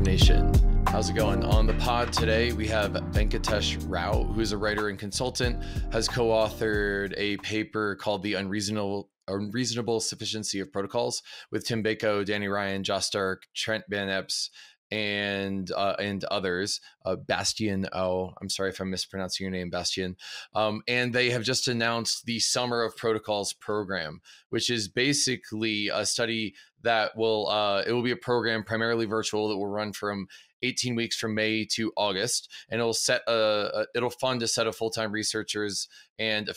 coordination. How's it going? On the pod today, we have Venkatesh Rao, who is a writer and consultant, has co-authored a paper called The Unreasonable Sufficiency of Protocols with Tim Beiko, Danny Ryan, Josh Stark, Trent Van Epps, and others. Bastian Aue, I'm sorry if I'm mispronouncing your name, Bastian. And they have just announced the Summer of Protocols program, which is basically a study that it will be a program primarily virtual that will run from 18 weeks from May to August, and it'll fund a set of full-time researchers and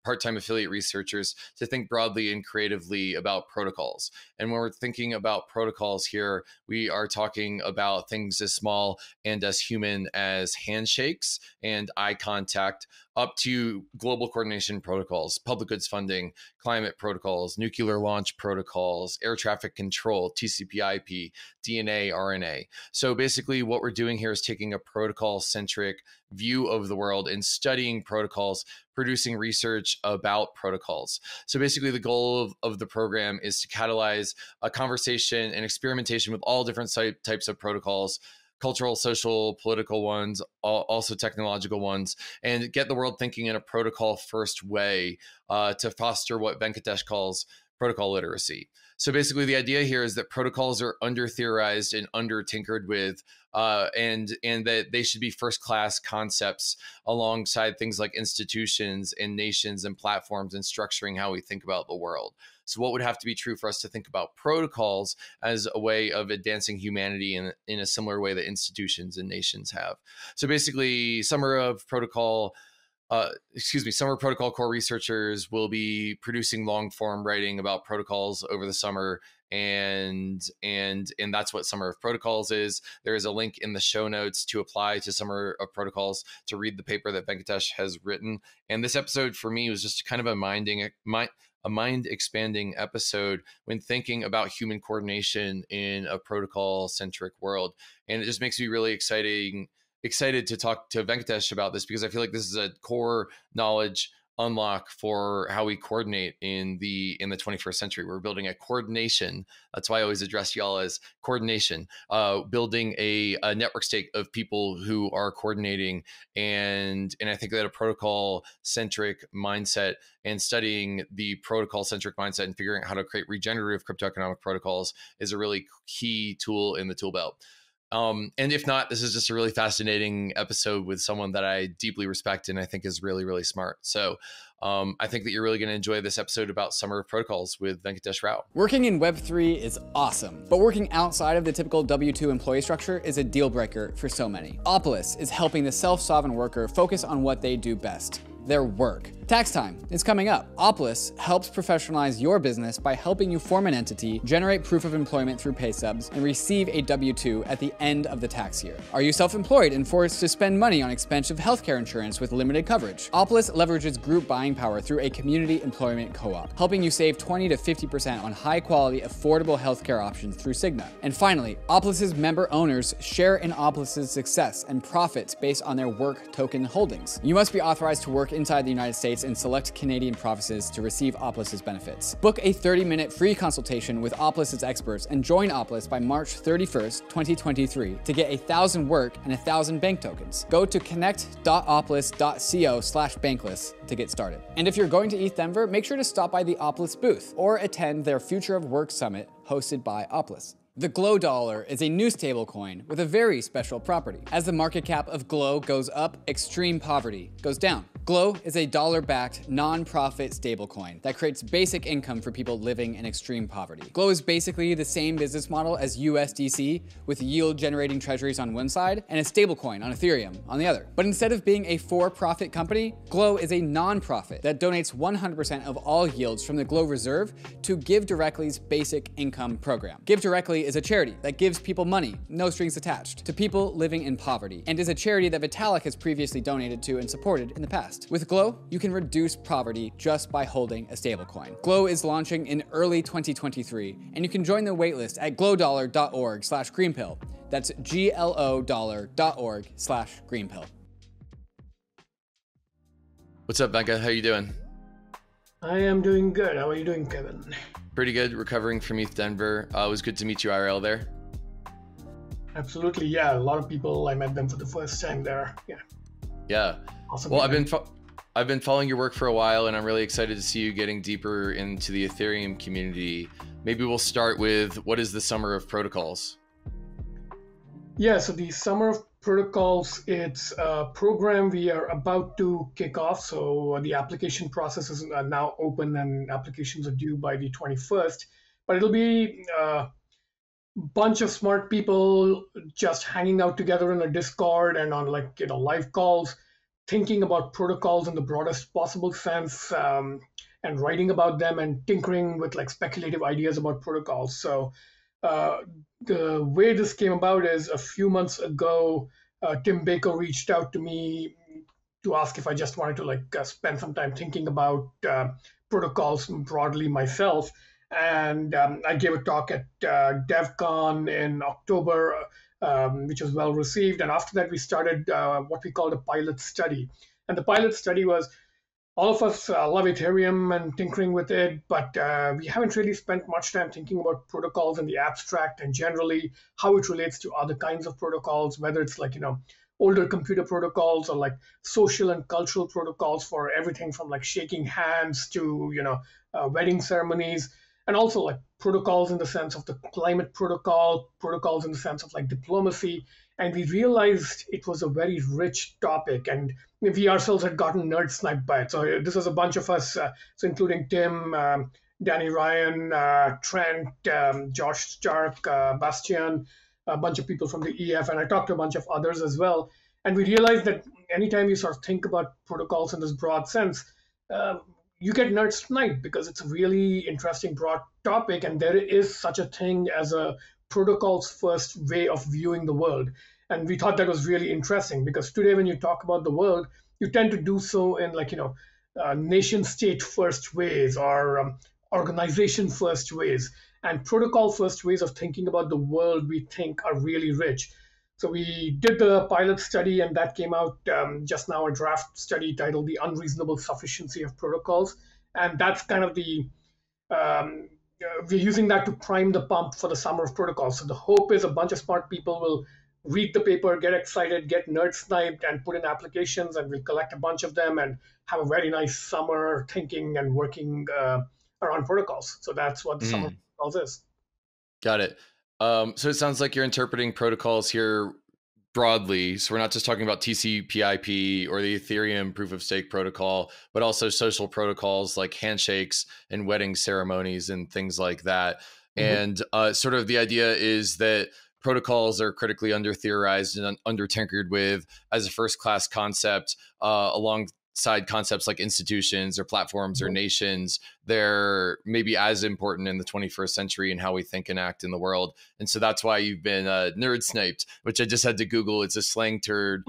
part-time affiliate researchers to think broadly and creatively about protocols. And when we're thinking about protocols here, we are talking about things as small and as human as handshakes and eye contact, up to global coordination protocols, public goods funding, climate protocols, nuclear launch protocols, air traffic control, TCP/IP, DNA, RNA. So basically what we're doing here is taking a protocol-centric view of the world and studying protocols, producing research about protocols. So basically the goal of the program is to catalyze a conversation and experimentation with all different types of protocols, cultural, social, political ones, also technological ones, and get the world thinking in a protocol first way to foster what Venkatesh calls protocol literacy. So basically the idea here is that protocols are under theorized and under tinkered with, and that they should be first class concepts alongside things like institutions and nations and platforms and structuring how we think about the world. So what would have to be true for us to think about protocols as a way of advancing humanity in a similar way that institutions and nations have? So basically, Summer Protocol core researchers will be producing long form writing about protocols over the summer, and that's what Summer of Protocols is. There is a link in the show notes to apply to Summer of Protocols to read the paper that Venkatesh has written. And this episode for me was just kind of a mind-expanding episode when thinking about human coordination in a protocol-centric world. And it just makes me really excited to talk to Venkatesh about this, because I feel like this is a core knowledge unlock for how we coordinate in the 21st century. We're building a coordination. That's why I always address y'all as coordination, building a network state of people who are coordinating. And I think that a protocol centric mindset and studying the protocol centric mindset and figuring out how to create regenerative cryptoeconomic protocols is a really key tool in the tool belt. And if not, this is just a really fascinating episode with someone that I deeply respect and I think is really, really smart. So I think that you're really going to enjoy this episode about Summer of Protocols with Venkatesh Rao. Working in Web3 is awesome, but working outside of the typical W-2 employee structure is a deal breaker for so many. OPOLIS is helping the self-sovereign worker focus on what they do best: their work. Tax time is coming up. OPOLIS helps professionalize your business by helping you form an entity, generate proof of employment through pay stubs, and receive a W-2 at the end of the tax year. Are you self-employed and forced to spend money on expensive healthcare insurance with limited coverage? OPOLIS leverages group buying power through a community employment co-op, helping you save 20 to 50% on high-quality, affordable healthcare options through Cigna. And finally, OPOLIS's member owners share in OPOLIS's success and profits based on their work token holdings. You must be authorized to work inside the United States and select Canadian provinces to receive OPOLIS's benefits. Book a 30-minute free consultation with OPOLIS's experts and join OPOLIS by March 31st, 2023 to get 1,000 work and 1,000 bank tokens. Go to connect.opolis.co/bankless to get started. And if you're going to East Denver, make sure to stop by the OPOLIS booth or attend their Future of Work Summit hosted by OPOLIS. The GLOW dollar is a new stablecoin with a very special property. As the market cap of GLOW goes up, extreme poverty goes down. GLOW is a dollar-backed, non-profit stablecoin that creates basic income for people living in extreme poverty. GLOW is basically the same business model as USDC, with yield-generating treasuries on one side and a stablecoin on Ethereum on the other. But instead of being a for-profit company, GLOW is a non-profit that donates 100% of all yields from the GLOW Reserve to GiveDirectly's basic income program. GiveDirectly is a charity that gives people money, no strings attached, to people living in poverty, and is a charity that Vitalik has previously donated to and supported in the past. With GLOW, you can reduce poverty just by holding a stablecoin. GLOW is launching in early 2023, and you can join the waitlist at glowdollar.org/greenpill. That's glodollar.org/greenpill. What's up, Venkat? How you doing? I am doing good. How are you doing, Kevin? Pretty good. Recovering from East Denver. It was good to meet you IRL there. Absolutely. Yeah. A lot of people, I met them for the first time there. Yeah. Yeah. Awesome. Well, I've been following your work for a while, and I'm really excited to see you getting deeper into the Ethereum community. Maybe we'll start with, what is the Summer of Protocols? Yeah, so the Summer of Protocols, it's a program we are about to kick off. So the application process is now open and applications are due by the 21st. But it'll be a bunch of smart people just hanging out together in a Discord and on live calls, thinking about protocols in the broadest possible sense, and writing about them and tinkering with like speculative ideas about protocols. So uh, the way this came about is a few months ago, Tim Beiko reached out to me to ask if I just wanted to spend some time thinking about protocols broadly myself. And I gave a talk at DevCon in October, which was well received. And after that, we started what we called a pilot study. And the pilot study was, all of us love Ethereum and tinkering with it, but we haven't really spent much time thinking about protocols in the abstract and generally how it relates to other kinds of protocols, whether it's older computer protocols or like social and cultural protocols for everything from like shaking hands to wedding ceremonies, and also like protocols in the sense of the climate protocol, protocols in the sense of like diplomacy. And we realized it was a very rich topic, and we ourselves had gotten nerd sniped by it. So this was a bunch of us, so including Tim, Danny Ryan, Trent, Josh Stark, Bastian, a bunch of people from the EF, and I talked to a bunch of others as well. And we realized that anytime you sort of think about protocols in this broad sense, you get nerd sniped because it's a really interesting broad topic, and there is such a thing as a protocols first way of viewing the world. And we thought that was really interesting because today when you talk about the world, you tend to do so in nation state first ways or organization first ways. And protocol first ways of thinking about the world, we think, are really rich. So we did the pilot study, and that came out just now, a draft study titled The Unreasonable Sufficiency of Protocols. And that's kind of we're using that to prime the pump for the Summer of Protocols. So the hope is a bunch of smart people will read the paper, get excited, get nerd sniped, and put in applications, and we'll collect a bunch of them and have a very nice summer thinking and working around protocols. So that's what the Summer of Protocols is. Got it. So it sounds like you're interpreting protocols here broadly. So we're not just talking about TCP/IP or the Ethereum proof of stake protocol, but also social protocols like handshakes and wedding ceremonies and things like that. Mm-hmm. And sort of the idea is that protocols are critically under theorized and under tinkered with as a first class concept alongside concepts like institutions or platforms or nations. They're maybe as important in the 21st century in how we think and act in the world. And so that's why you've been nerd sniped, which I just had to Google. It's a slang term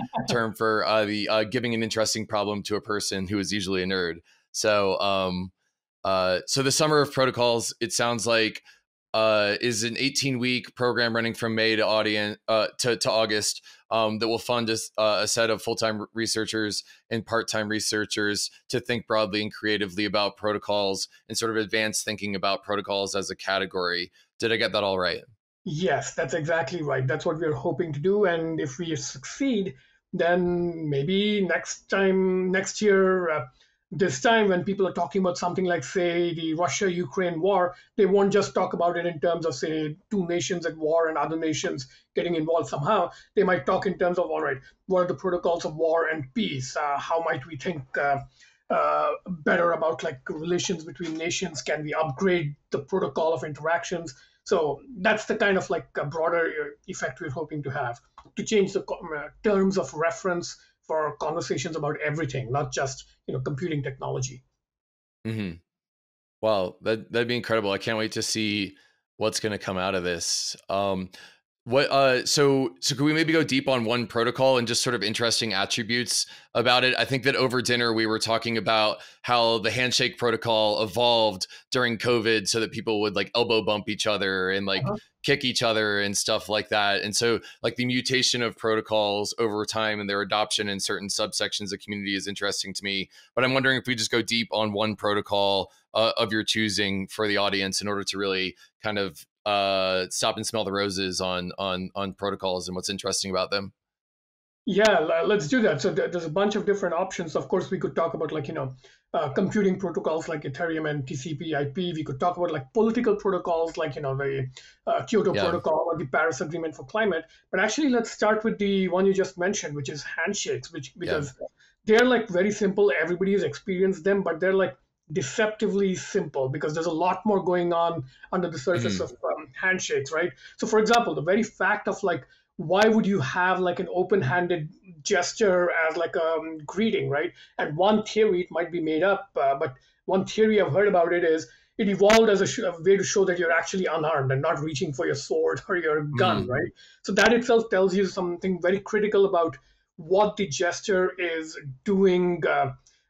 for giving an interesting problem to a person who is usually a nerd. So so the Summer of Protocols, it sounds like, is an 18-week program running from May to August that will fund a set of full-time researchers and part-time researchers to think broadly and creatively about protocols and sort of advanced thinking about protocols as a category. Did I get that all right? Yes, that's exactly right. That's what we're hoping to do. And if we succeed, then maybe next year, this time when people are talking about something like, say, the Russia-Ukraine war, they won't just talk about it in terms of, say, two nations at war and other nations getting involved somehow. They might talk in terms of, all right, what are the protocols of war and peace? How might we think better about like relations between nations? Can we upgrade the protocol of interactions? So that's the kind of like a broader effect we're hoping to have, to change the terms of reference for conversations about everything, not just computing technology. Mm-hmm. Wow, that'd be incredible. I can't wait to see what's going to come out of this. So could we maybe go deep on one protocol and just sort of interesting attributes about it? I think that over dinner we were talking about how the handshake protocol evolved during COVID so that people would like elbow bump each other and like kick each other and stuff like that. And so like the mutation of protocols over time and their adoption in certain subsections of community is interesting to me. But I'm wondering if we just go deep on one protocol of your choosing for the audience in order to really kind of stop and smell the roses on protocols and what's interesting about them? Yeah, let's do that. So there's a bunch of different options. Of course, we could talk about computing protocols like Ethereum and TCP/IP. We could talk about like political protocols like the Kyoto Yeah. Protocol or the Paris Agreement for Climate. But actually, let's start with the one you just mentioned, which is handshakes, because they're like very simple. Everybody has experienced them, but they're like deceptively simple because there's a lot more going on under the surface of handshakes, right? So, for example, the very fact of like why would you have like an open-handed gesture as like a greeting, right? And one theory, it might be made up, but one theory I've heard about it is it evolved as a way to show that you're actually unarmed and not reaching for your sword or your gun, right? So that itself tells you something very critical about what the gesture is doing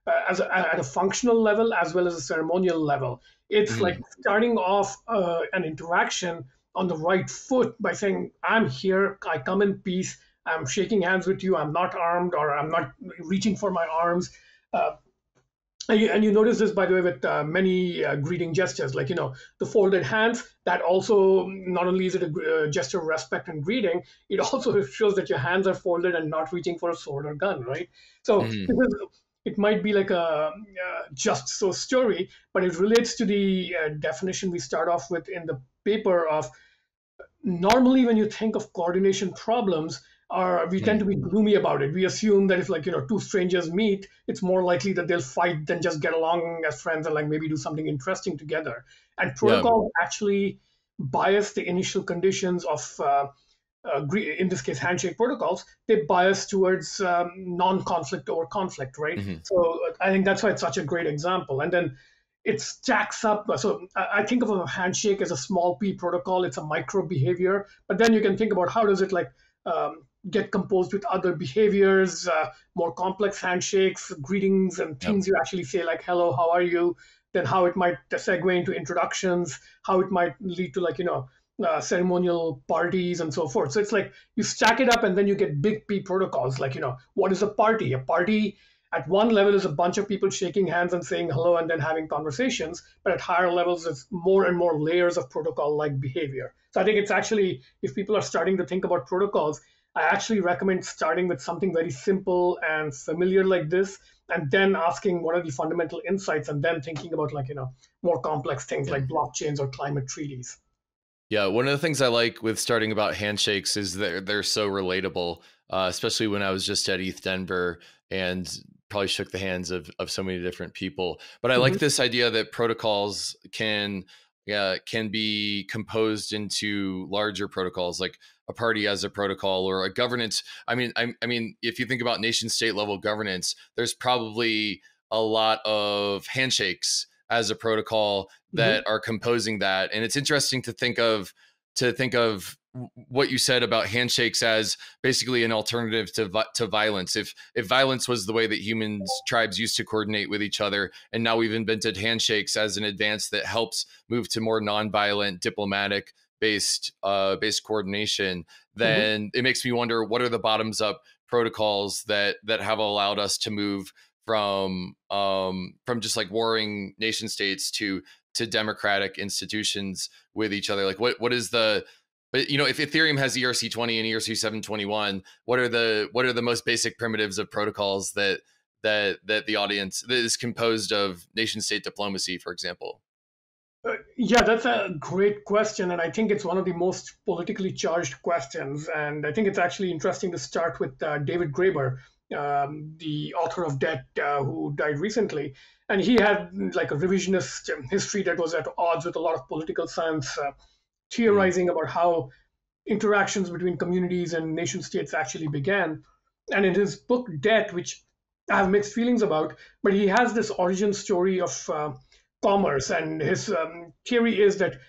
at a functional level as well as a ceremonial level. It's like starting off an interaction on the right foot by saying, I'm here, I come in peace, I'm shaking hands with you, I'm not armed or I'm not reaching for my arms. And you notice this, by the way, with many greeting gestures, like, the folded hands, that also, not only is it a gesture of respect and greeting, it also shows that your hands are folded and not reaching for a sword or gun, right? So it might be like a just so story, but it relates to the definition we start off with in the paper of normally when you think of coordination problems, we tend to be gloomy about it. We assume that if two strangers meet, it's more likely that they'll fight than just get along as friends and like maybe do something interesting together. And protocols actually bias the initial conditions of in this case handshake protocols. They bias towards non-conflict over conflict, right? So I think that's why it's such a great example. And then it stacks up. So I think of a handshake as a small p protocol. It's a micro behavior, but then you can think about how does it get composed with other behaviors, more complex handshakes, greetings, and things you actually say like hello, how are you? Then how it might segue into introductions, how it might lead to ceremonial parties and so forth. So it's like you stack it up and then you get big P protocols. Like what is a party? A party at one level is a bunch of people shaking hands and saying hello and then having conversations, but at higher levels, it's more and more layers of protocol-like behavior. So I think it's actually, if people are starting to think about protocols, I actually recommend starting with something very simple and familiar like this, and then asking what are the fundamental insights, and then thinking about more complex things like blockchains or climate treaties. Yeah, one of the things I like with starting about handshakes is that they're so relatable, especially when I was just at ETH Denver and probably shook the hands of so many different people. But I like this idea that protocols can be composed into larger protocols, like a party as a protocol or a governance. I mean, if you think about nation state level governance, there's probably a lot of handshakes as a protocol that are composing that. And it's interesting to think of what you said about handshakes as basically an alternative to violence. If violence was the way that tribes used to coordinate with each other, and now we've invented handshakes as an advance that helps move to more nonviolent, diplomatic based coordination, then it makes me wonder, what are the bottoms up protocols that have allowed us to move from just like warring nation states to democratic institutions with each other? Like what is the, but if Ethereum has ERC20 and ERC721, what are the most basic primitives of protocols that the audience that is composed of nation state diplomacy, for example? Yeah, that's a great question. And I think it's one of the most politically charged questions. And I think it's actually interesting to start with David Graeber, the author of Debt, who died recently. And he had like a revisionist history that was at odds with a lot of political science, theorizing about how interactions between communities and nation states actually began. And in his book, Debt, which I have mixed feelings about, but he has this origin story of commerce. And his theory is that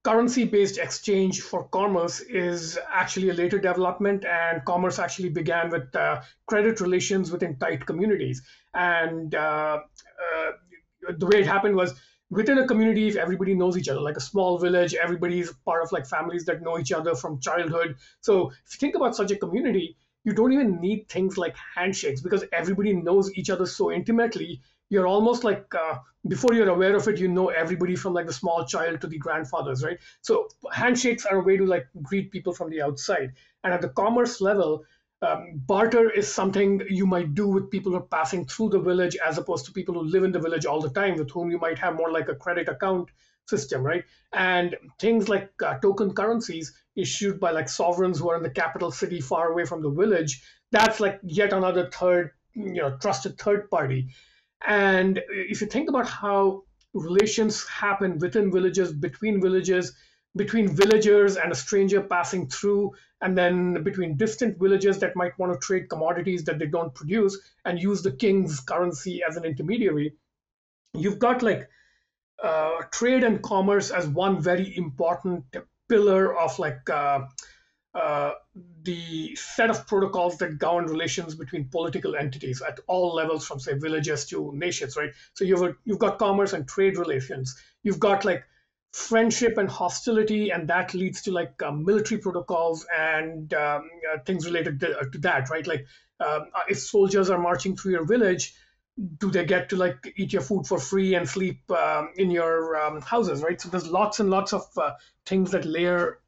currency-based exchange for commerce is actually a later development, and commerce actually began with credit relations within tight communities. And the way it happened was within a community, if everybody knows each other, like a small village, everybody's part of like families that know each other from childhood. So if you think about such a community, you don't even need things like handshakes because everybody knows each other so intimately. you're almost like, before you're aware of it, you know everybody from like the small child to the grandfathers, right? So handshakes are a way to like greet people from the outside. And at the commerce level, barter is something you might do with people who are passing through the village, as opposed to people who live in the village all the time, with whom you might have more like a credit account system, right? And things like token currencies issued by like sovereigns who are in the capital city far away from the village, that's like yet another third, trusted third party. And if you think about how relations happen within villages, between villagers and a stranger passing through, and then between distant villages that might want to trade commodities that they don't produce and use the king's currency as an intermediary, you've got like trade and commerce as one very important pillar of like the set of protocols that govern relations between political entities at all levels, from say villages to nations, right? So you've got commerce and trade relations. You've got like friendship and hostility, and that leads to like military protocols and things related to that, right? Like if soldiers are marching through your village, do they get to like eat your food for free and sleep in your houses, right? So there's lots and lots of things that layer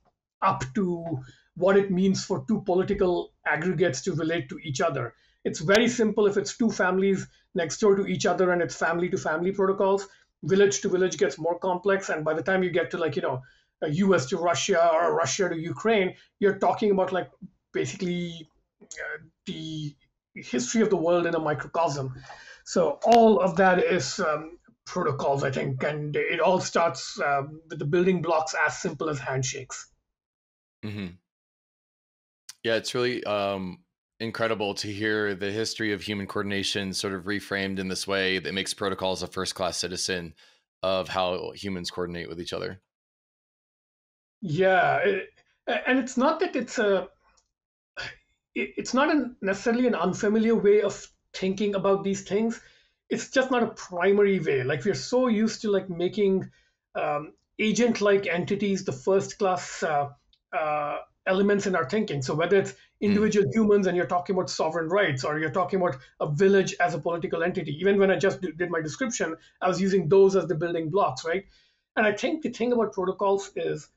up to what it means for two political aggregates to relate to each other. It's very simple if it's two families next door to each other and it's family to family protocols. Village to village gets more complex, and by the time you get to like a US to Russia or Russia to Ukraine, you're talking about like basically the history of the world in a microcosm. So all of that is protocols, I think, and it all starts with the building blocks as simple as handshakes. Mm-hmm. Yeah, it's really incredible to hear the history of human coordination sort of reframed in this way that makes protocols a first-class citizen of how humans coordinate with each other. Yeah, and it's not that it's not necessarily an unfamiliar way of thinking about these things. It's just not a primary way. Like we're so used to like making agent-like entities the first-class elements in our thinking. So whether it's individual humans and you're talking about sovereign rights, or you're talking about a village as a political entity, even when I just did my description, I was using those as the building blocks, right? And I think the thing about protocols is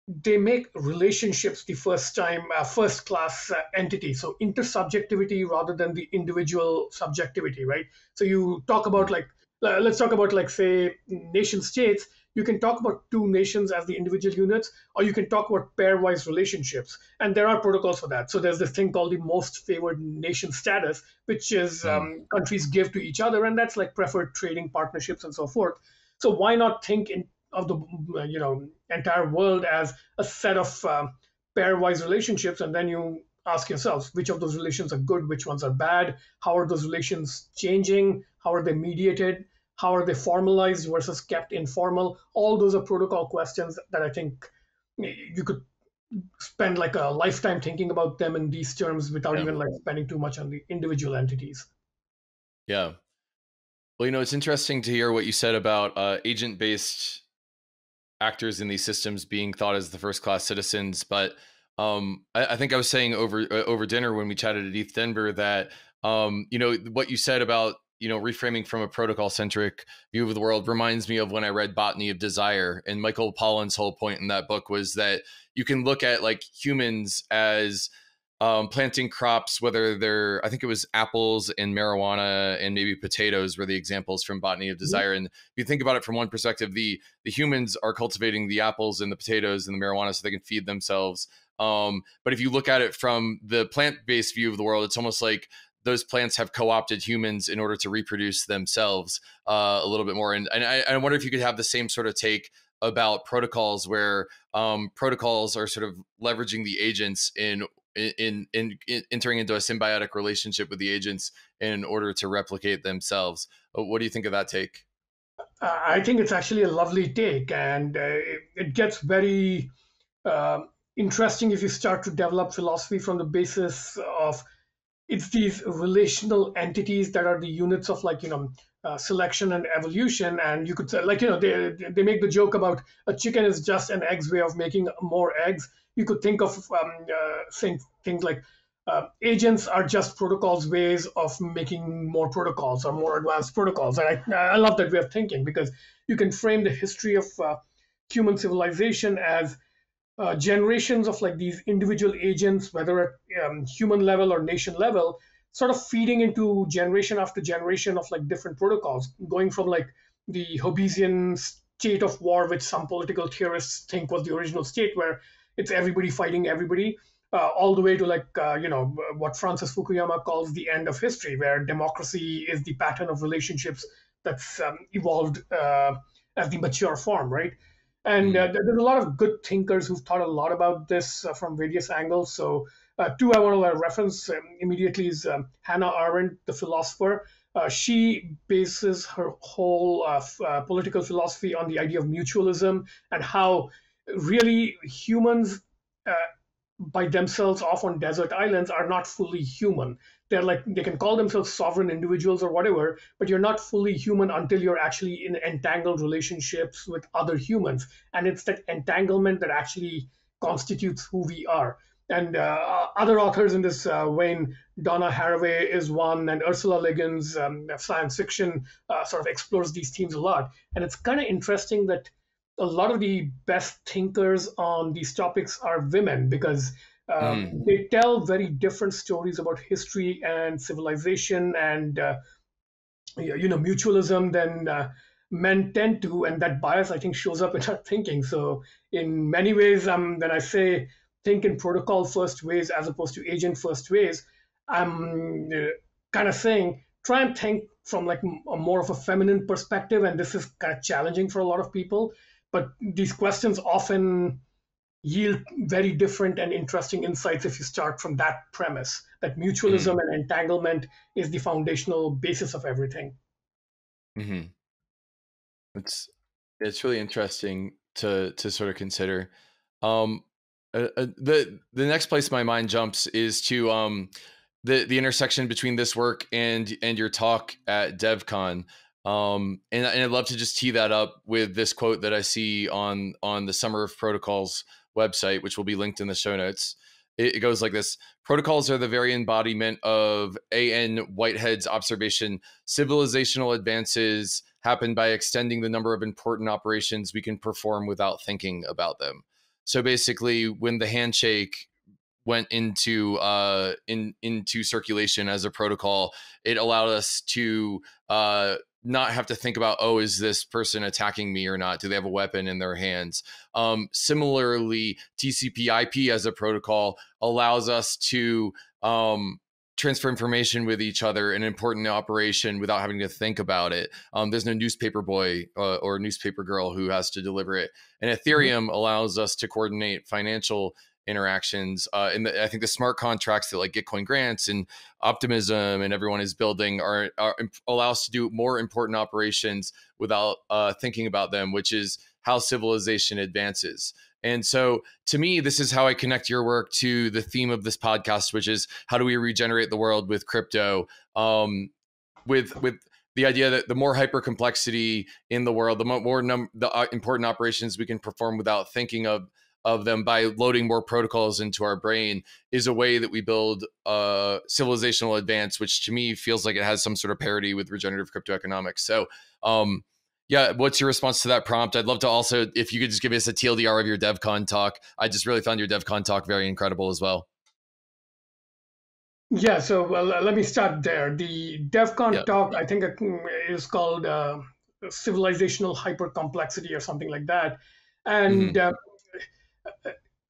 they make relationships the first class entity. So intersubjectivity rather than the individual subjectivity, right? So you talk about like, let's talk about like say nation states. You can talk about two nations as the individual units, or you can talk about pairwise relationships. And there are protocols for that. So there's this thing called the most favored nation status, which is countries give to each other. And that's like preferred trading partnerships and so forth. So why not think of the entire world as a set of pairwise relationships, and then you ask yourselves which of those relations are good, which ones are bad, how are those relations changing, how are they mediated, how are they formalized versus kept informal. All those are protocol questions that I think you could spend like a lifetime thinking about them in these terms without even like spending too much on the individual entities. Yeah. Well, it's interesting to hear what you said about agent-based actors in these systems being thought as the first-class citizens. But I think I was saying over dinner when we chatted at ETH Denver that what you said about reframing from a protocol-centric view of the world reminds me of when I read Botany of Desire, and Michael Pollan's whole point in that book was that you can look at like humans as planting crops, whether they're, I think it was apples and marijuana and maybe potatoes were the examples from Botany of Desire. And if you think about it from one perspective, the humans are cultivating the apples and the potatoes and the marijuana so they can feed themselves. But if you look at it from the plant-based view of the world, it's almost like those plants have co-opted humans in order to reproduce themselves a little bit more. And I wonder if you could have the same sort of take about protocols, where protocols are sort of leveraging the agents in entering into a symbiotic relationship with the agents in order to replicate themselves. What do you think of that take? I think it's actually a lovely take, and it gets very interesting if you start to develop philosophy from the basis of it's these relational entities that are the units of like selection and evolution. And you could say like they make the joke about a chicken is just an egg's way of making more eggs. You could think of saying things like agents are just protocols ways of making more protocols or more advanced protocols. And I love that way of thinking, because you can frame the history of human civilization as generations of like these individual agents, whether at human level or nation level, sort of feeding into generation after generation of like different protocols, going from like the Hobbesian state of war, which some political theorists think was the original state, where it's everybody fighting everybody, all the way to like what Francis Fukuyama calls the end of history, where democracy is the pattern of relationships that's evolved as the mature form, right? And there's a lot of good thinkers who've thought a lot about this from various angles. So two I want to reference immediately is Hannah Arendt, the philosopher. She bases her whole political philosophy on the idea of mutualism, and how really humans by themselves off on desert islands are not fully human. They're like, they can call themselves sovereign individuals or whatever, but you're not fully human until you're actually in entangled relationships with other humans. And it's that entanglement that actually constitutes who we are. And other authors in this vein, Donna Haraway is one, and Ursula Le Guin's science fiction sort of explores these themes a lot. And it's kind of interesting that a lot of the best thinkers on these topics are women, because they tell very different stories about history and civilization and mutualism than men tend to, and that bias I think shows up in our thinking. So in many ways, when I say think in protocol first ways as opposed to agent first ways, I'm kind of saying try and think from like a more of a feminine perspective, and this is kind of challenging for a lot of people. But these questions often yield very different and interesting insights if you start from that premise, that mutualism and entanglement is the foundational basis of everything. Mm-hmm. It's really interesting to sort of consider. The next place my mind jumps is to the intersection between this work and your talk at DevCon. And I'd love to just tee that up with this quote that I see on the Summer of Protocols website, which will be linked in the show notes. It goes like this: protocols are the very embodiment of A.N. Whitehead's observation. Civilizational advances happen by extending the number of important operations we can perform without thinking about them. So basically, when the handshake went into circulation as a protocol, it allowed us to not have to think about, oh, is this person attacking me or not? Do they have a weapon in their hands? Similarly, TCP/IP as a protocol allows us to transfer information with each other in an important operation without having to think about it. There's no newspaper boy or newspaper girl who has to deliver it. And Ethereum allows us to coordinate financial interactions. And I think the smart contracts that like Gitcoin grants and Optimism and everyone is building are allow us to do more important operations without thinking about them, which is how civilization advances. And so to me, this is how I connect your work to the theme of this podcast, which is how do we regenerate the world with crypto, with the idea that the more hyper complexity in the world, the more important operations we can perform without thinking of them by loading more protocols into our brain is a way that we build civilizational advance, which to me feels like it has some sort of parity with regenerative crypto economics. So yeah, what's your response to that prompt? I'd love to also, if you could just give us a TLDR of your DevCon talk. I just really found your DevCon talk very incredible as well. Yeah, so let me start there. The DevCon talk, I think is called civilizational hypercomplexity or something like that. And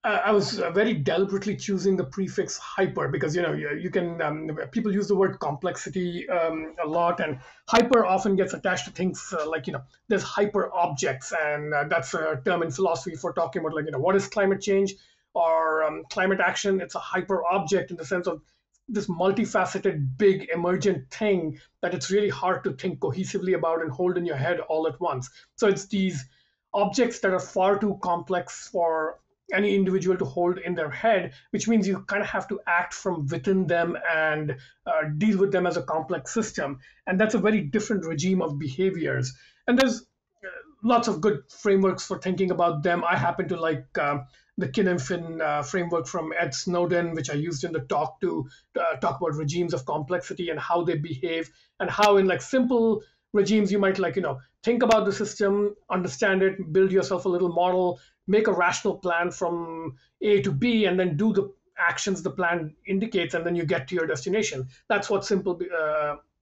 I was very deliberately choosing the prefix hyper because, you can, people use the word complexity a lot, and hyper often gets attached to things like, there's hyper objects, and that's a term in philosophy for talking about like, what is climate change or climate action? It's a hyper object in the sense of this multifaceted, big, emergent thing that it's really hard to think cohesively about and hold in your head all at once. So it's these objects that are far too complex for any individual to hold in their head, which means you kind of have to act from within them and deal with them as a complex system. And that's a very different regime of behaviors. And there's lots of good frameworks for thinking about them. I happen to like the Kinefin framework from Ed Snowden, which I used in the talk to talk about regimes of complexity and how they behave, and how in like simple regimes you might think about the system, understand it, build yourself a little model, make a rational plan from A to B, and then do the actions the plan indicates, and then you get to your destination. That's what simple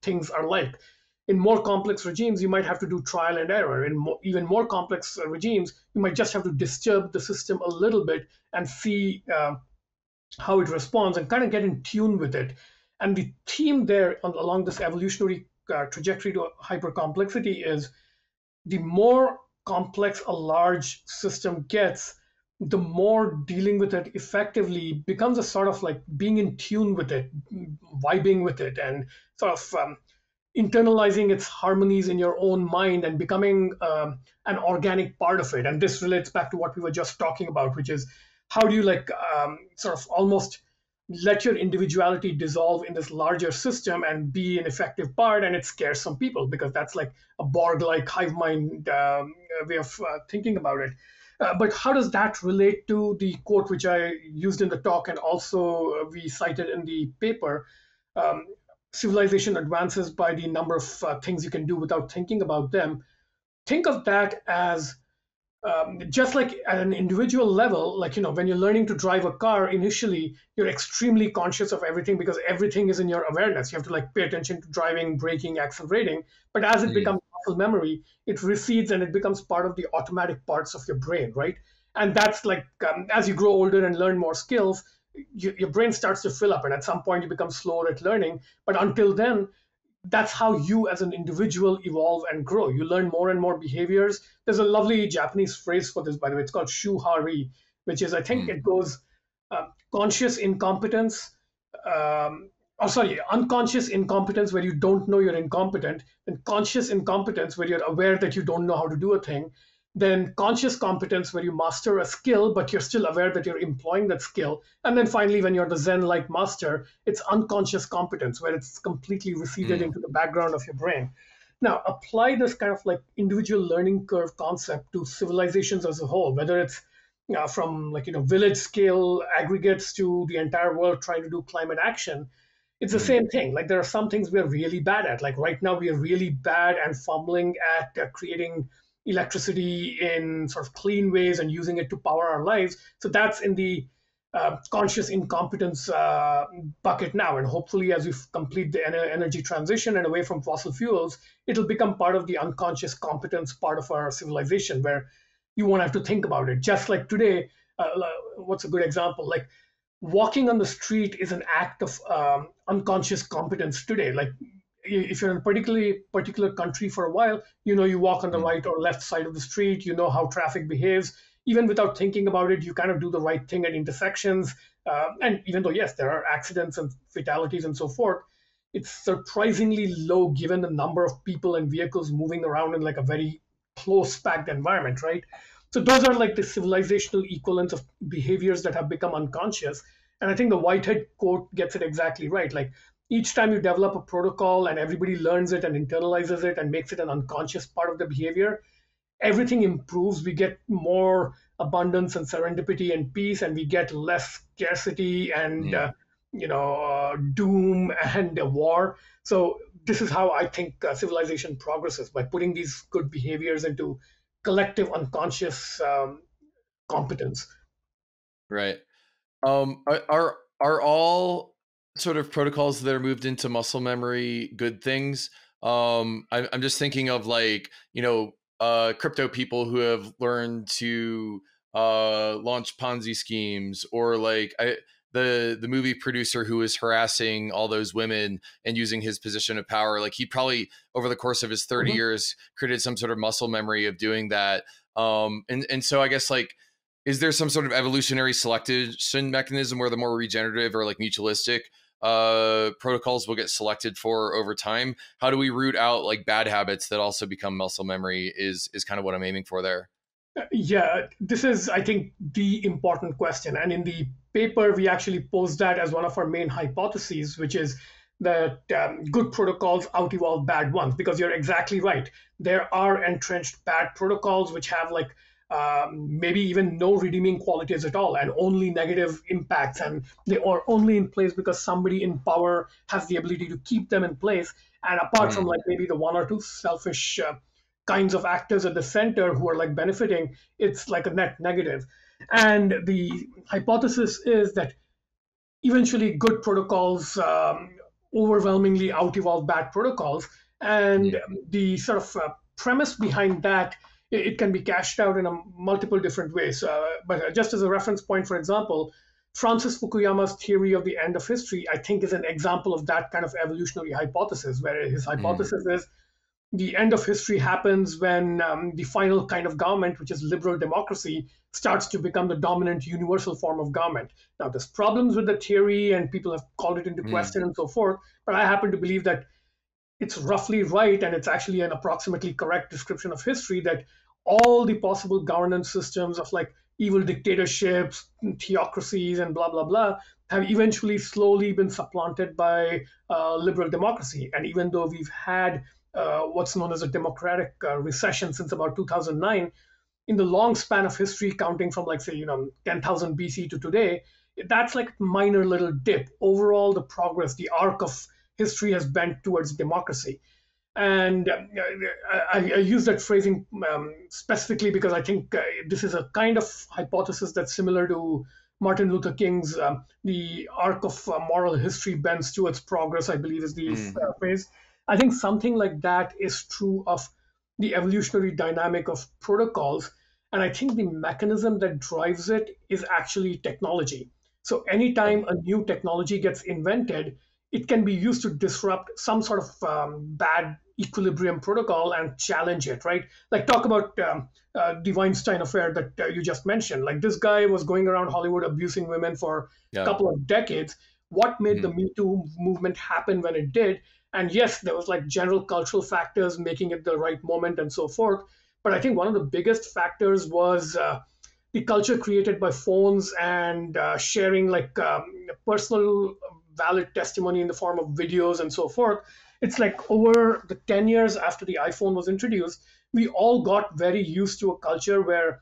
things are like. In more complex regimes, you might have to do trial and error. In even more complex regimes, you might just have to disturb the system a little bit and see how it responds and kind of get in tune with it. And the theme there along this evolutionary trajectory to hypercomplexity is the more complex a large system gets, the more dealing with it effectively becomes a sort of like being in tune with it, vibing with it, and sort of internalizing its harmonies in your own mind and becoming an organic part of it. And this relates back to what we were just talking about, which is how do you sort of almost let your individuality dissolve in this larger system and be an effective part. And it scares some people because that's like a Borg-like hive mind way of thinking about it. But how does that relate to the quote which I used in the talk and also we cited in the paper? Civilization advances by the number of things you can do without thinking about them. Think of that as just like at an individual level, like, when you're learning to drive a car, initially, you're extremely conscious of everything because everything is in your awareness. You have to like pay attention to driving, braking, accelerating. But as it becomes muscle memory, it recedes and it becomes part of the automatic parts of your brain, right? And that's like, as you grow older and learn more skills, your brain starts to fill up, and at some point you become slower at learning. But until then, that's how you as an individual evolve and grow. You learn more and more behaviors. There's a lovely Japanese phrase for this, by the way. It's called shuhari, which is, I think it goes conscious incompetence, unconscious incompetence where you don't know you're incompetent, and conscious incompetence where you're aware that you don't know how to do a thing, then conscious competence where you master a skill, but you're still aware that you're employing that skill. And then finally, when you're the Zen-like master, it's unconscious competence where it's completely receded into the background of your brain. Now, apply this kind of like individual learning curve concept to civilizations as a whole, whether it's from village scale aggregates to the entire world trying to do climate action. It's the same thing. Like there are some things we're really bad at. Like right now, we are really bad and fumbling at creating electricity in sort of clean ways and using it to power our lives. So that's in the conscious incompetence bucket now. And hopefully, as we complete the energy transition and away from fossil fuels, it'll become part of the unconscious competence part of our civilization where you won't have to think about it. Just like today, what's a good example? Like walking on the street is an act of unconscious competence today. Like if you're in a particular country for a while, you walk on the right or left side of the street, you know how traffic behaves. Even without thinking about it, you kind of do the right thing at intersections. And even though, yes, there are accidents and fatalities and so forth, it's surprisingly low given the number of people and vehicles moving around in like a very close packed environment, right? So those are like the civilizational equivalents of behaviors that have become unconscious. And I think the Whitehead quote gets it exactly right. Like each time you develop a protocol and everybody learns it and internalizes it and makes it an unconscious part of the behavior, everything improves. We get more abundance and serendipity and peace, and we get less scarcity and doom and war. So this is how I think civilization progresses, by putting these good behaviors into collective unconscious competence. Right. Are all sort of protocols that are moved into muscle memory good things? I'm just thinking of like, crypto people who have learned to launch Ponzi schemes, or like the movie producer who was harassing all those women and using his position of power. Like he probably over the course of his 30 years created some sort of muscle memory of doing that. And so I guess like, is there some sort of evolutionary selection mechanism where the more regenerative or like mutualistic protocols will get selected for over time? How do we root out like bad habits that also become muscle memory is kind of what I'm aiming for there. Yeah, this is, I think, the important question. And in the paper, we actually pose that as one of our main hypotheses, which is that good protocols out-evolve bad ones, because you're exactly right. There are entrenched bad protocols which have maybe even no redeeming qualities at all and only negative impacts, and they are only in place because somebody in power has the ability to keep them in place. And apart from maybe the one or two selfish kinds of actors at the center who are benefiting, it's like a net negative. And the hypothesis is that eventually good protocols overwhelmingly out-evolve bad protocols. And the sort of premise behind that, it can be cashed out in multiple different ways. But just as a reference point, for example, Francis Fukuyama's theory of the end of history, I think, is an example of that kind of evolutionary hypothesis, where his hypothesis is the end of history happens when the final kind of government, which is liberal democracy, starts to become the dominant universal form of government. Now, there's problems with the theory, and people have called it into question and so forth, but I happen to believe that it's roughly right, and it's actually an approximately correct description of history, that all the possible governance systems of evil dictatorships, theocracies, and blah, blah, blah, have eventually slowly been supplanted by liberal democracy. And even though we've had what's known as a democratic recession since about 2009, in the long span of history, counting from 10,000 BC to today, that's like a minor little dip. Overall, the progress, the arc of history has bent towards democracy. And I use that phrasing specifically because I think this is a kind of hypothesis that's similar to Martin Luther King's the arc of moral history bends towards progress, I believe is the phrase. I think something like that is true of the evolutionary dynamic of protocols. And I think the mechanism that drives it is actually technology. So anytime a new technology gets invented, it can be used to disrupt some sort of bad equilibrium protocol and challenge it, right? Like talk about the Weinstein affair that you just mentioned. Like this guy was going around Hollywood abusing women for a couple of decades. What made the Me Too movement happen when it did? And yes, there was general cultural factors making it the right moment and so forth. But I think one of the biggest factors was the culture created by phones and sharing personal valid testimony in the form of videos and so forth. It's over the 10 years after the iPhone was introduced, we all got very used to a culture where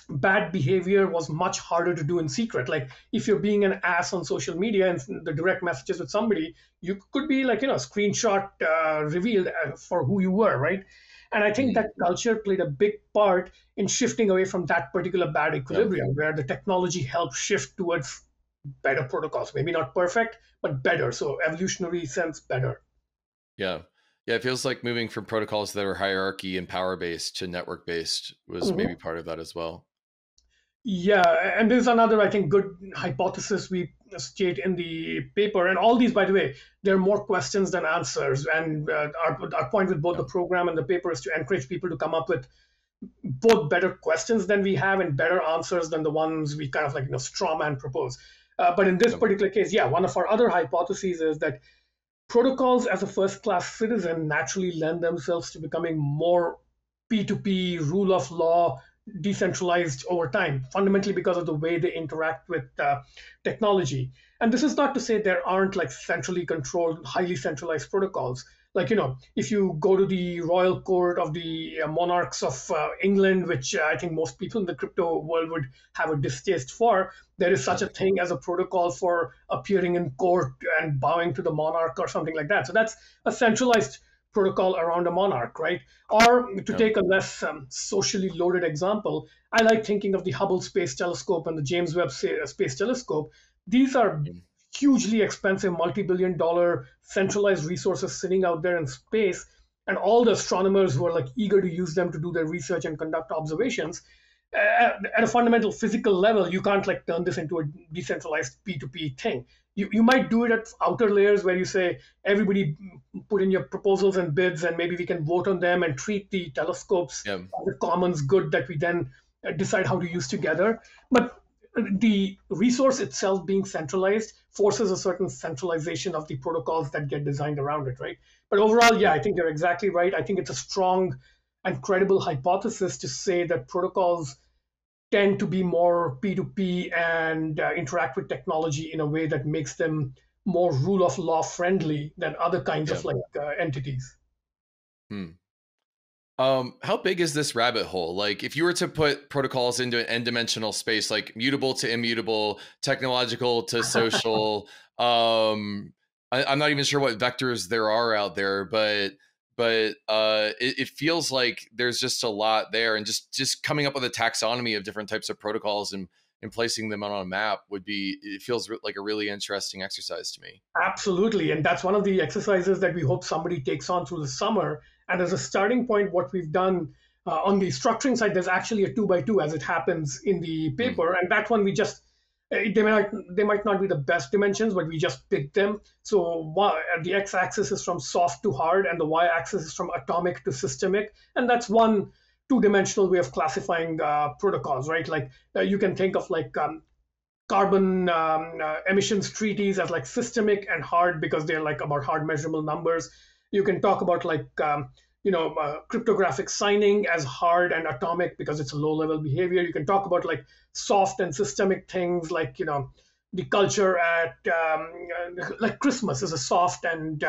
bad behavior was much harder to do in secret. Like if you're being an ass on social media and the direct messages with somebody, you could be screenshot revealed for who you were, right? And I think that culture played a big part in shifting away from that particular bad equilibrium, where the technology helped shift towards better protocols. Maybe not perfect, but better. So evolutionary sense, better. Yeah. Yeah, it feels like moving from protocols that are hierarchy and power-based to network-based was maybe part of that as well. Yeah, and there's another, I think, good hypothesis we state in the paper. And all these, by the way, there are more questions than answers. And our point with both the program and the paper is to encourage people to come up with both better questions than we have and better answers than the ones we kind of straw man propose. But in this particular case, yeah, one of our other hypotheses is that protocols as a first-class citizen naturally lend themselves to becoming more P2P, rule of law, decentralized over time, fundamentally because of the way they interact with technology. And this is not to say there aren't centrally controlled, highly centralized protocols. If you go to the royal court of the monarchs of England, which I think most people in the crypto world would have a distaste for, there is such a thing as a protocol for appearing in court and bowing to the monarch or something like that. So that's a centralized protocol around a monarch, right? Or to take a less socially loaded example, I like thinking of the Hubble Space Telescope and the James Webb Space Telescope. These are hugely expensive, multi-billion-dollar centralized resources sitting out there in space, and all the astronomers who are eager to use them to do their research and conduct observations. At a fundamental physical level, you can't turn this into a decentralized P2P thing. You might do it at outer layers where you say, everybody put in your proposals and bids, and maybe we can vote on them and treat the telescopes as a commons good that we then decide how to use together. But the resource itself being centralized forces a certain centralization of the protocols that get designed around it, right? But overall, yeah, I think you're exactly right. I think it's a strong and credible hypothesis to say that protocols tend to be more P2P and interact with technology in a way that makes them more rule of law friendly than other kinds Yeah. of entities. Hmm. How big is this rabbit hole? Like, if you were to put protocols into an n-dimensional space, like mutable to immutable, technological to social, I'm not even sure what vectors there are out there, but it feels like there's just a lot there, and just coming up with a taxonomy of different types of protocols and placing them on a map it feels like a really interesting exercise to me. Absolutely. And that's one of the exercises that we hope somebody takes on through the summer. And as a starting point, what we've done on the structuring side, there's actually a 2x2 as it happens in the Mm. paper. And that one we just, they might not be the best dimensions, but we just picked them. So the x-axis is from soft to hard, and the y-axis is from atomic to systemic. And that's one two-dimensional way of classifying protocols, right? Like you can think of carbon emissions treaties as like systemic and hard because they're like about hard measurable numbers. You can talk about cryptographic signing as hard and atomic because it's a low level behavior. You can talk about like soft and systemic things like the culture at like Christmas is a soft and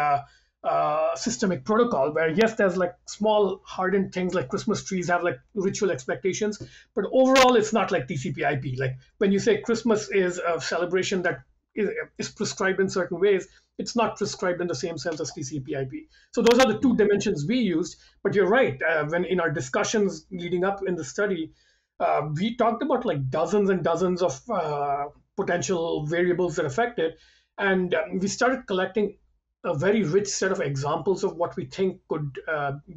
systemic protocol where yes there's like small hardened things like Christmas trees have like ritual expectations, but overall it's not like TCP/IP. Like when you say Christmas is a celebration that is prescribed in certain ways, it's not prescribed in the same sense as TCP/IP. So those are the two dimensions we used. But you're right, when in our discussions leading up in the study, we talked about like dozens and dozens of potential variables that affect it, and we started collecting a very rich set of examples of what we think could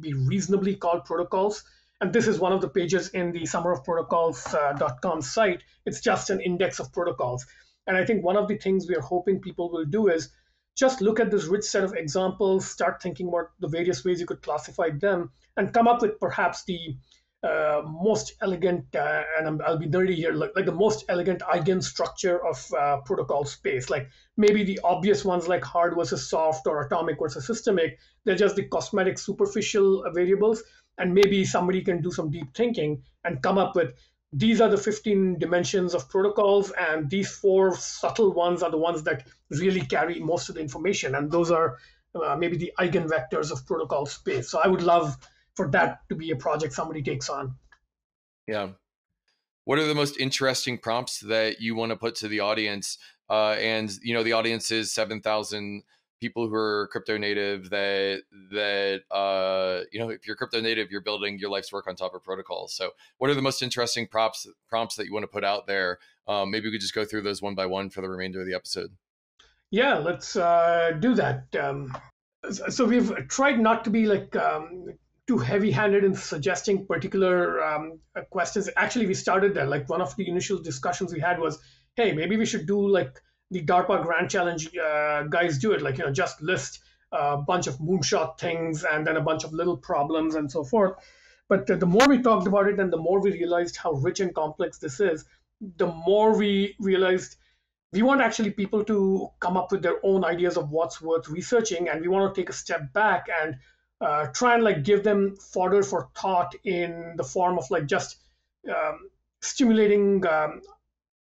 be reasonably called protocols. And this is one of the pages in the summerofprotocols.com site. It's just an index of protocols. And I think one of the things we are hoping people will do is just look at this rich set of examples, start thinking about the various ways you could classify them, and come up with perhaps the most elegant, and I'll be nerdy here, like the most elegant eigenstructure of protocol space. Like maybe the obvious ones like hard versus soft or atomic versus systemic, they're just the cosmetic superficial variables. And maybe somebody can do some deep thinking and come up with these are the 15 dimensions of protocols, and these four subtle ones are the ones that really carry most of the information. And those are maybe the eigenvectors of protocol space. So I would love for that to be a project somebody takes on. Yeah. What are the most interesting prompts that you want to put to the audience? And the audience is 7,000 people who are crypto native. That if you're crypto native, you're building your life's work on top of protocols. So, what are the most interesting prompts that you want to put out there? Maybe we could just go through those one by one for the remainder of the episode. Yeah, let's do that. So we've tried not to be too heavy-handed in suggesting particular questions. Actually, we started there. Like one of the initial discussions we had was, hey, maybe we should do like the DARPA Grand Challenge guys do it. Like just list a bunch of moonshot things and then a bunch of little problems and so forth. But the more we talked about it and the more we realized how rich and complex this is, the more we realized we want actually people to come up with their own ideas of what's worth researching, and we want to take a step back and try and like give them fodder for thought in the form of like just stimulating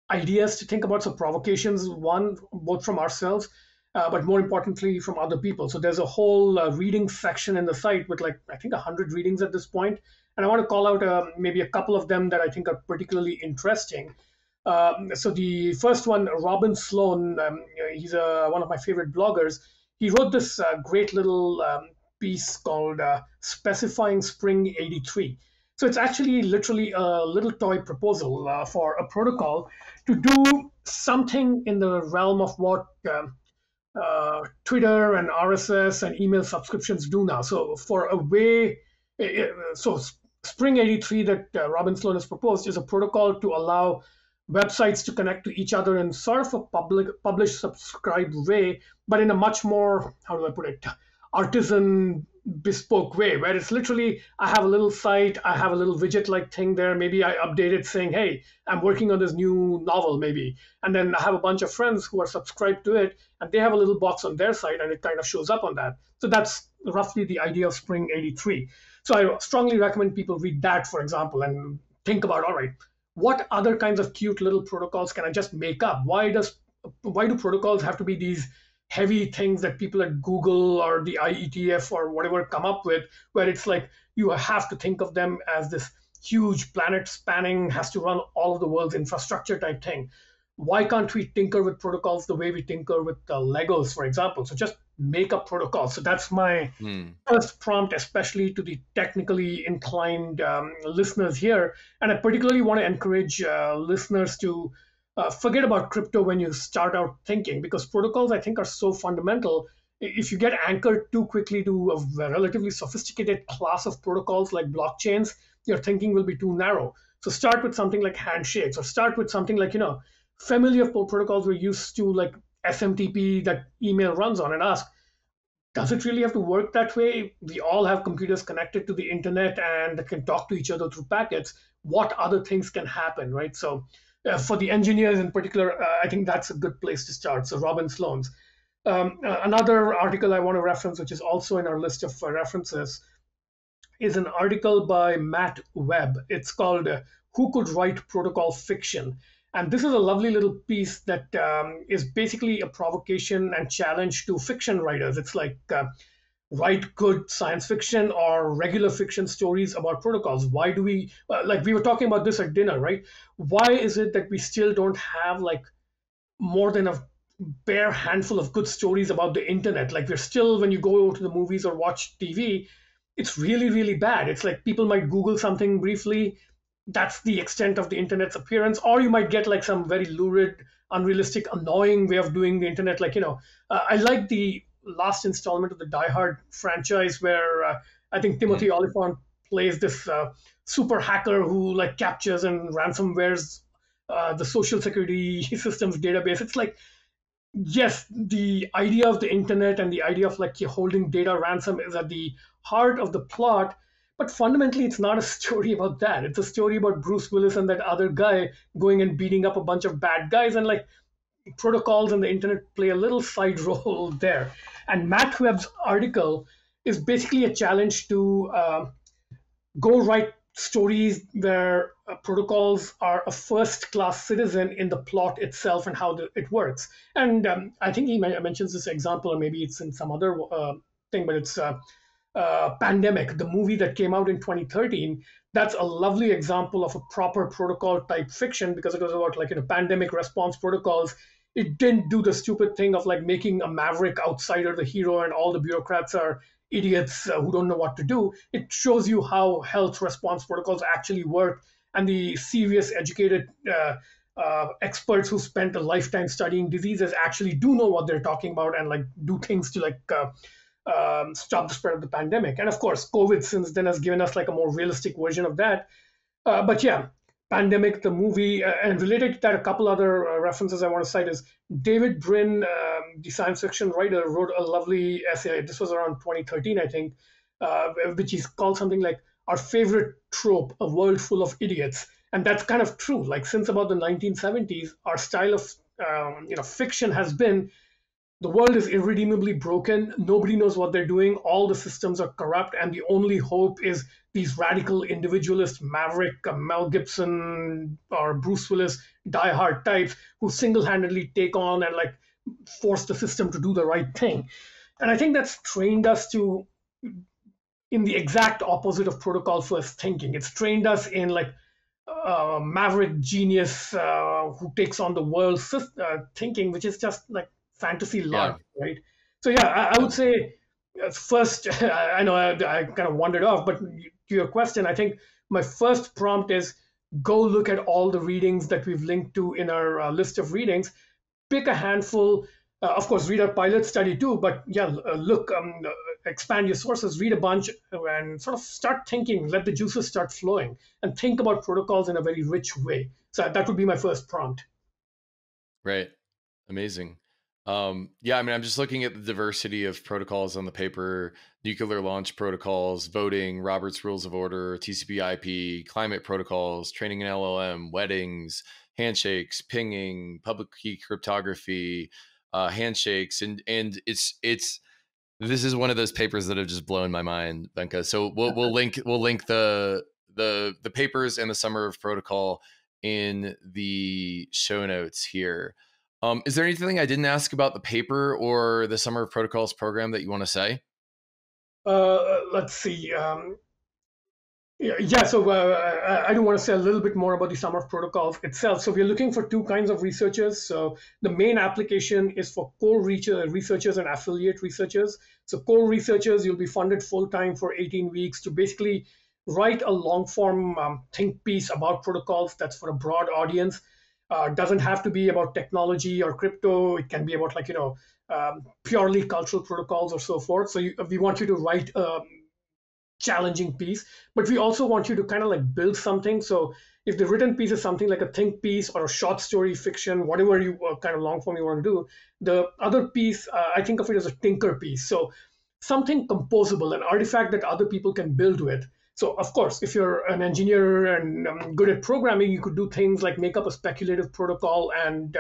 ideas to think about. So provocations, one, both from ourselves, but more importantly from other people. So there's a whole reading section in the site with like I think 100 readings at this point, and I want to call out maybe a couple of them that I think are particularly interesting. So the first one, Robin Sloan, he's one of my favorite bloggers. He wrote this great little piece called Specifying Spring 83. So it's actually literally a little toy proposal for a protocol to do something in the realm of what Twitter and RSS and email subscriptions do now. So for a way, so Spring 83 that Robin Sloan has proposed is a protocol to allow websites to connect to each other in sort of a publish subscribe way, but in a much more, how do I put it, artisan bespoke way, where it's literally I have a little site, I have a little widget like thing there, maybe I update it saying, hey, I'm working on this new novel maybe, and then I have a bunch of friends who are subscribed to it and they have a little box on their site and it kind of shows up on that. So that's roughly the idea of Spring 83. So I strongly recommend people read that, for example, and think about, all right, what other kinds of cute little protocols can I just make up? Why do protocols have to be these heavy things that people at Google or the IETF or whatever come up with, where it's like you have to think of them as this huge planet spanning, has to run all of the world's infrastructure type thing. Why can't we tinker with protocols the way we tinker with Legos, for example? So just make up protocols. So that's my first prompt, especially to the technically inclined listeners here. And I particularly want to encourage listeners to forget about crypto when you start out thinking, because protocols, I think, are so fundamental. If you get anchored too quickly to a relatively sophisticated class of protocols like blockchains, your thinking will be too narrow. So start with something like handshakes, or start with something like, familiar protocols we're used to, like SMTP that email runs on, and ask, does it really have to work that way? We all have computers connected to the internet and that can talk to each other through packets. What other things can happen, right? So for the engineers in particular, I think that's a good place to start. So Robin Sloan's. Another article I want to reference, which is also in our list of references, is an article by Matt Webb. It's called Who Could Write Protocol Fiction? And this is a lovely little piece that is basically a provocation and challenge to fiction writers. It's like, write good science fiction or regular fiction stories about protocols. Why do we, like we were talking about this at dinner, right? Why is it that we still don't have like more than a bare handful of good stories about the internet? Like we're still, when you go to the movies or watch TV, it's really, really bad. It's like people might Google something briefly. That's the extent of the internet's appearance. Or you might get like some very lurid, unrealistic, annoying way of doing the internet. Like, I like the last installment of the Die Hard franchise where I think Timothy Oliphant plays this super hacker who like captures and ransomwares the social security system's database. It's like, yes, the idea of the internet and the idea of like holding data ransom is at the heart of the plot, but fundamentally it's not a story about that. It's a story about Bruce Willis and that other guy going and beating up a bunch of bad guys, and like protocols and the internet play a little side role there. And Matt Webb's article is basically a challenge to go write stories where protocols are a first-class citizen in the plot itself and how it works. And I think he mentions this example, or maybe it's in some other thing, but it's Pandemic, the movie that came out in 2013. That's a lovely example of a proper protocol type fiction, because it was about like pandemic response protocols. It didn't do the stupid thing of like making a maverick outsider the hero and all the bureaucrats are idiots who don't know what to do. It shows you how health response protocols actually work, and the serious, educated experts who spent a lifetime studying diseases actually do know what they're talking about and like do things to like stop the spread of the pandemic. And of course, COVID since then has given us like a more realistic version of that. But yeah, Pandemic, the movie, and related to that, a couple other references I want to cite is David Brin, the science fiction writer, wrote a lovely essay. This was around 2013, I think, which is called something like Our Favorite Trope, A World Full of Idiots. And that's kind of true. Like since about the 1970s, our style of fiction has been, the world is irredeemably broken. Nobody knows what they're doing. All the systems are corrupt. And the only hope is these radical individualist maverick Mel Gibson or Bruce Willis diehard types who single-handedly take on and like force the system to do the right thing. And I think that's trained us to, in the exact opposite of protocol first thinking. It's trained us in like maverick genius who takes on the world thinking, which is just like fantasy lark, right? So yeah, I would say first, I know I kind of wandered off, but to your question, I think my first prompt is go look at all the readings that we've linked to in our list of readings, pick a handful, of course, read our pilot study too, but yeah, look, expand your sources, read a bunch, and sort of start thinking, let the juices start flowing, and think about protocols in a very rich way. So that would be my first prompt. Right. Amazing. Yeah, I mean, I'm just looking at the diversity of protocols on the paper: nuclear launch protocols, voting, Robert's Rules of Order, TCP/IP, climate protocols, training an LLM, weddings, handshakes, pinging, public key cryptography, handshakes, and it's this is one of those papers that have just blown my mind, Venka. So we'll link the papers and the summary of protocol in the show notes here. Is there anything I didn't ask about the paper or the Summer of Protocols program that you want to say? Let's see. So I do want to say a little bit more about the Summer of Protocols itself. So we're looking for two kinds of researchers. So the main application is for core researchers and affiliate researchers. So core researchers, you'll be funded full-time for 18 weeks to basically write a long-form think piece about protocols that's for a broad audience. Doesn't have to be about technology or crypto. It can be about purely cultural protocols or so forth. So we want you to write challenging piece, but we also want you to kind of like build something. So if the written piece is something like a think piece or a short story fiction, whatever you kind of long form you want to do, the other piece, I think of it as a tinker piece. So something composable, an artifact that other people can build with. So of course, if you're an engineer and good at programming, you could do things like make up a speculative protocol and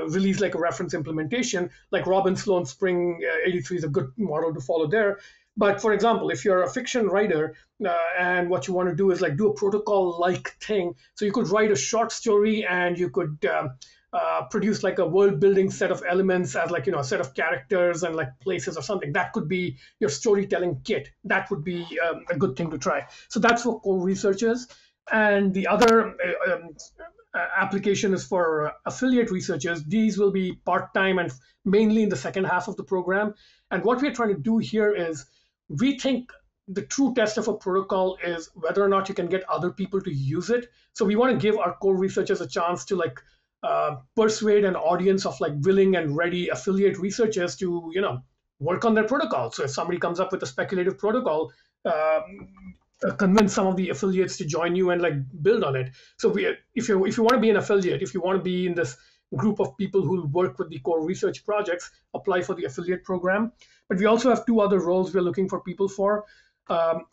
release like a reference implementation, like Robin Sloan Spring 83 is a good model to follow there. But for example, if you're a fiction writer and what you want to do is like do a protocol-like thing, so you could write a short story and you could produce like a world-building set of elements as like, a set of characters and like places or something. That could be your storytelling kit. That would be a good thing to try. So that's for core researchers. And the other application is for affiliate researchers. These will be part-time and mainly in the second half of the program. And what we're trying to do here is we think the true test of a protocol is whether or not you can get other people to use it. So we want to give our core researchers a chance to like persuade an audience of like willing and ready affiliate researchers to, work on their protocol. So if somebody comes up with a speculative protocol, convince some of the affiliates to join you and like build on it. So if you want to be an affiliate, if you want to be in this group of people who work with the core research projects, apply for the affiliate program. But we also have two other roles we're looking for people for.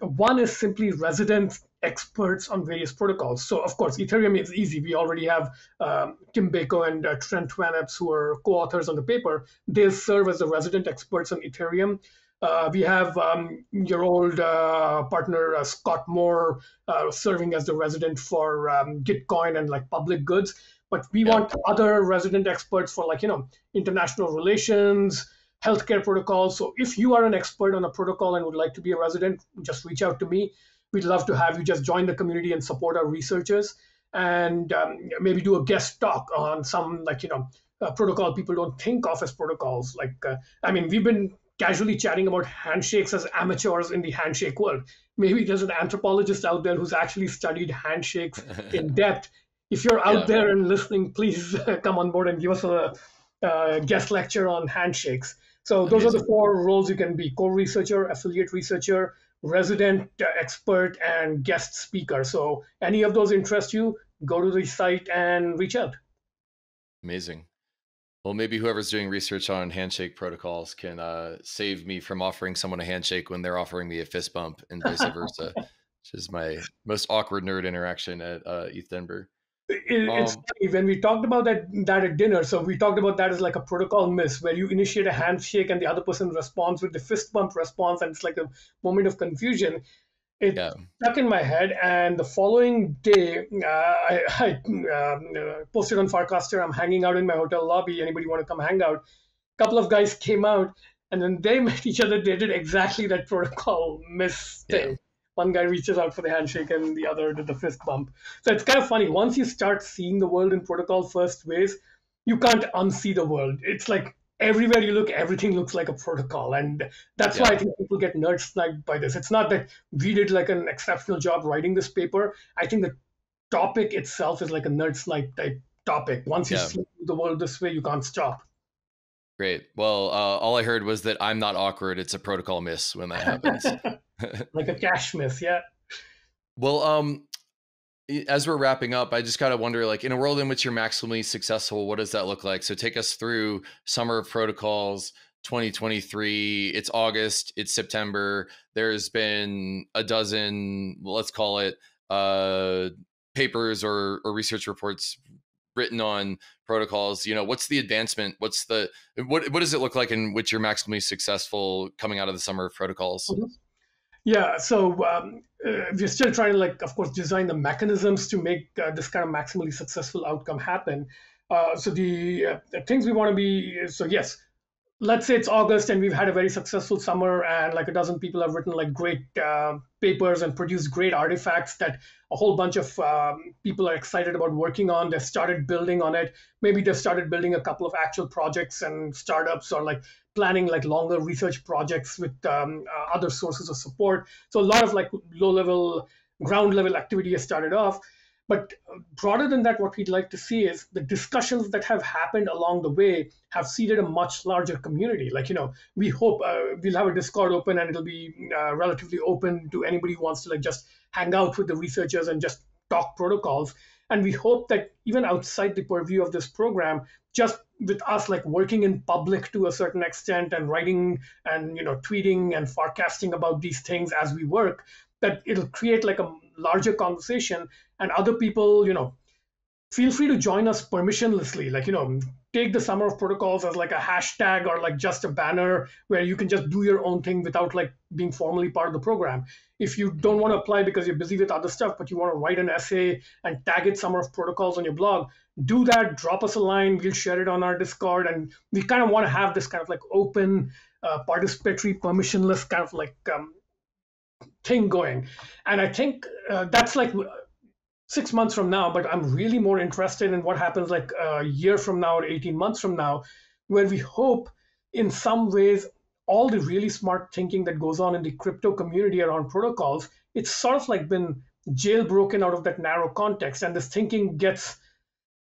One is simply resident experts on various protocols. So of course, Ethereum is easy. We already have Tim Beiko and Trent Van Epps, who are co-authors on the paper. They'll serve as the resident experts on Ethereum. We have your old partner, Scott Moore, serving as the resident for Gitcoin and like public goods. But we want other resident experts for like, international relations, healthcare protocols. So if you are an expert on a protocol and would like to be a resident, just reach out to me. We'd love to have you just join the community and support our researchers and maybe do a guest talk on some like, protocol people don't think of as protocols. Like, we've been casually chatting about handshakes as amateurs in the handshake world. Maybe there's an anthropologist out there who's actually studied handshakes in depth. If you're out there and listening, please come on board and give us a guest lecture on handshakes. So those are the four roles you can be: core researcher, affiliate researcher, resident expert, and guest speaker. So any of those interest you, go to the site and reach out. Amazing. Well, maybe whoever's doing research on handshake protocols can save me from offering someone a handshake when they're offering me a fist bump and vice versa, which is my most awkward nerd interaction at ETH Denver. It's funny, when we talked about that at dinner, so we talked about that as like a protocol miss, where you initiate a handshake and the other person responds with the fist bump response, and it's like a moment of confusion. It stuck in my head, and the following day, I posted on Farcaster, I'm hanging out in my hotel lobby, anybody want to come hang out? A couple of guys came out, and then they met each other, they did exactly that protocol miss thing. One guy reaches out for the handshake and the other did the fist bump. So it's kind of funny. Once you start seeing the world in protocol first ways, you can't unsee the world. It's like everywhere you look, everything looks like a protocol. And that's why I think people get nerd sniped by this. It's not that we did like an exceptional job writing this paper. I think the topic itself is like a nerd snipe type topic. Once you see the world this way, you can't stop. Great. Well, all I heard was that I'm not awkward. It's a protocol miss when that happens. Like a cash miss, yeah. Well, as we're wrapping up, I just gotta wonder, like, in a world in which you're maximally successful, what does that look like? So take us through Summer of Protocols 2023. It's August, it's September. There's been a dozen, let's call it, papers or research reports written on protocols. What's the advancement? What does it look like in which you're maximally successful coming out of the Summer of Protocols? Mm-hmm. Yeah, so we're still trying to, like, of course, design the mechanisms to make this kind of maximally successful outcome happen. So the things we want to be, so yes, let's say it's August and we've had a very successful summer and like a dozen people have written like great papers and produced great artifacts that a whole bunch of people are excited about working on. They've started building on it. Maybe they've started building a couple of actual projects and startups, or like planning like longer research projects with other sources of support. So a lot of like low level, ground level activity has started off. But broader than that, what we'd like to see is the discussions that have happened along the way have seeded a much larger community. Like, we hope we'll have a Discord open and it'll be relatively open to anybody who wants to like just hang out with the researchers and just talk protocols. And we hope that even outside the purview of this program, just with us like working in public to a certain extent and writing and tweeting and forecasting about these things as we work, that it'll create like a larger conversation, and other people, feel free to join us permissionlessly. Like, take the Summer of Protocols as like a hashtag or like just a banner where you can just do your own thing without like being formally part of the program. If you don't want to apply because you're busy with other stuff, but you want to write an essay and tag it Summer of Protocols on your blog, do that, drop us a line, we'll share it on our Discord. And we kind of want to have this kind of like open, participatory, permissionless kind of like thing going. And I think that's like 6 months from now, but I'm really more interested in what happens like a year from now or 18 months from now, where we hope in some ways all the really smart thinking that goes on in the crypto community around protocols, it's sort of like been jailbroken out of that narrow context. And this thinking gets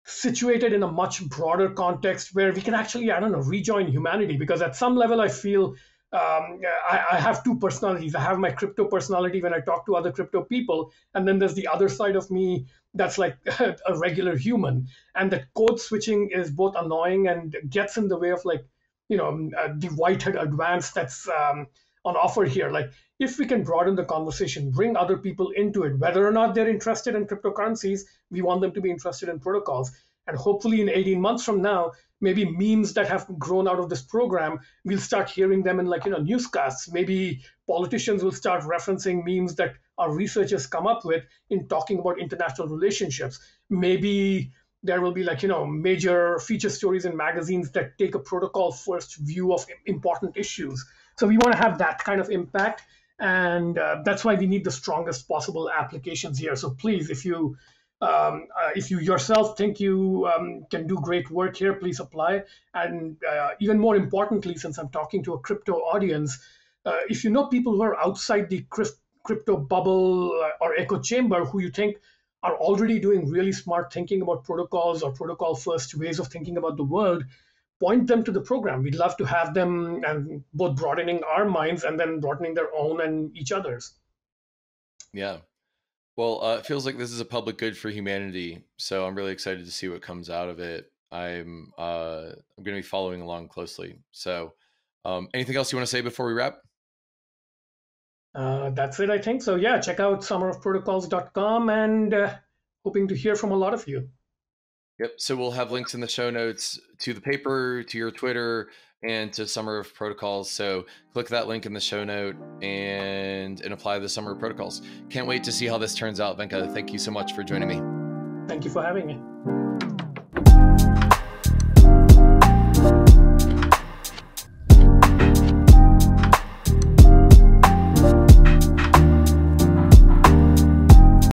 situated in a much broader context where we can actually, I don't know, rejoin humanity. Because at some level, I feel I have two personalities. I have my crypto personality when I talk to other crypto people, and then there's the other side of me that's like a regular human. And that code switching is both annoying and gets in the way of like, the whitehead advance that's on offer here. Like, if we can broaden the conversation, bring other people into it, whether or not they're interested in cryptocurrencies, we want them to be interested in protocols. And hopefully in 18 months from now, maybe memes that have grown out of this program, we'll start hearing them in like, newscasts. Maybe politicians will start referencing memes that our researchers come up with in talking about international relationships. Maybe there will be like, major feature stories in magazines that take a protocol first view of important issues. So we want to have that kind of impact. And that's why we need the strongest possible applications here. So please, if you yourself think you can do great work here, please apply. And even more importantly, since I'm talking to a crypto audience, if you know people who are outside the crypto bubble or echo chamber who you think are already doing really smart thinking about protocols or protocol first ways of thinking about the world, point them to the program. We'd love to have them, and both broadening our minds and then broadening their own and each other's. Yeah. Well, it feels like this is a public good for humanity, so I'm really excited to see what comes out of it. I'm going to be following along closely. So, anything else you want to say before we wrap? That's it, I think. So yeah, check out summerofprotocols.com, and hoping to hear from a lot of you. Yep. So we'll have links in the show notes to the paper, to your Twitter, and to Summer of Protocols. So click that link in the show note and apply the Summer of Protocols. Can't wait to see how this turns out, Venka. Thank you so much for joining me. Thank you for having me.